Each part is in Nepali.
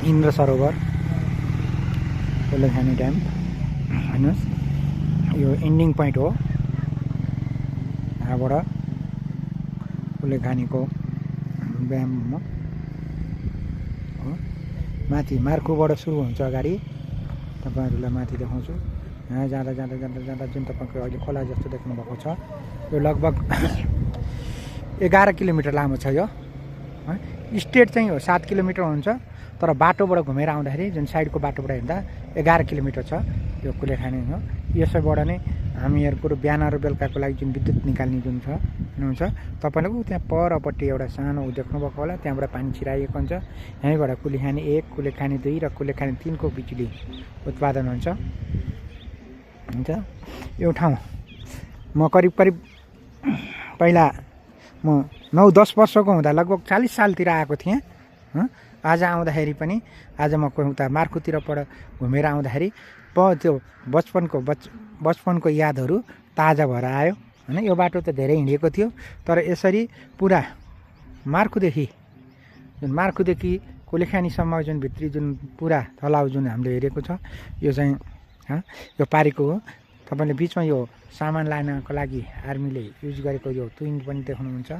इन्द्र सरोवर कुलेखानी ड्याम हेर्नुहोस् यो एन्डिङ पोइन्ट हो यहाँबाट कुलेखानीको ड्याम हो माथि मार्कुबाट सुरु हुन्छ अगाडि तपाईहरुलाई माथि देखाउँछु यहाँ जाँदा जाँदा जाँदा जाँदा जुन तपाईको अहिले खोला जस्तो देख्नु भएको छ यो लगभग 11 किलोमिटर लामो छ यो स्टेट चाहिँ हो 7 किलोमिटर हुन्छ तर बाटोबाट घुमेर आउँदाखेरि जुन साइडको बाटोबाट हेर्दा 11 किलोमिटर छ यो कुलेखानी हो यसैबाट नै हामीहरुको बिहान र बेलुकाको लागि जुन विद्युत निकाल्ने जुन छ हुन्छ तपाईले त्यहाँ परपट्टि एउटा सानो देख्नु भएको होला त्यहाँबाट पानी छिराइएको हुन्छ यहीँबाट कुलेखानी 1 कुलेखानी 2 र कुलेखानी 3 को बिजुली उत्पादन हुन्छ यो ठाउँ म करिब पहिला म 9-10 वर्षको हुँदा लगभग 40 सालतिर आएको थिएँ आज आउँदाखेरि पनि आज म उता मार्कुतिरबाट घुमेर आउँदाखेरि त्यो बचपनको यादहरू ताजा भएर आयो हैन यो बाटो त धेरै हिँडेको थियो तर यसरी पुरा मार्कुदेखि कुलेखानीसम्म जुन भित्री जुन पुरा तलाउ जुन हामीले हेरेको छ यो चाहिँ यो पारीको हो तपाईले बीचमा यो सामान लानको लागि आर्मीले युज गरेको यो ट्विन पनि देख्नुहुन्छ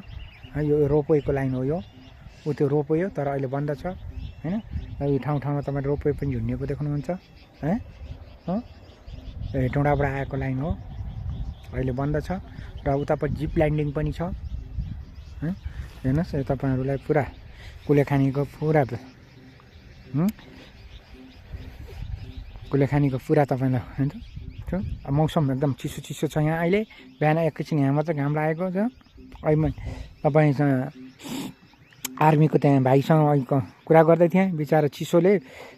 यो रोपवेको लाइन हो यो त्यो रोपवे हो तर अहिले बन्द छ हैन यो ठाउँमा तपाईले रोपवे पनि झुन्डिएको देख्नुहुन्छ है हेटौँडाबाट आएको लाइन हो अहिले बन्द छ र उतापट्टि जिप ल्यान्डिङ पनि छ हेर्नुस् यो तपाईहरुलाई पुरा कुलेखानीको पुरा तपाईलाई हैन मौसम एकदम चिसो छ यहाँ अहिले बिहान एकैछिन यहाँ मात्र घाम लागेको छ अहिले तपाईसँग आर्मीको त्यहाँ भाइसँग अहिलेको कुरा गर्दै थिएँ बिचारा चिसोले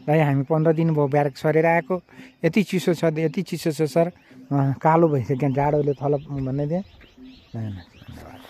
भाइ हामी 15 दिन भयो ब्यारेक सरेर आएको यति चिसो छ सर कालो भइसक्यो जाडोले थलप भन्दै थिएँ धन्यवाद।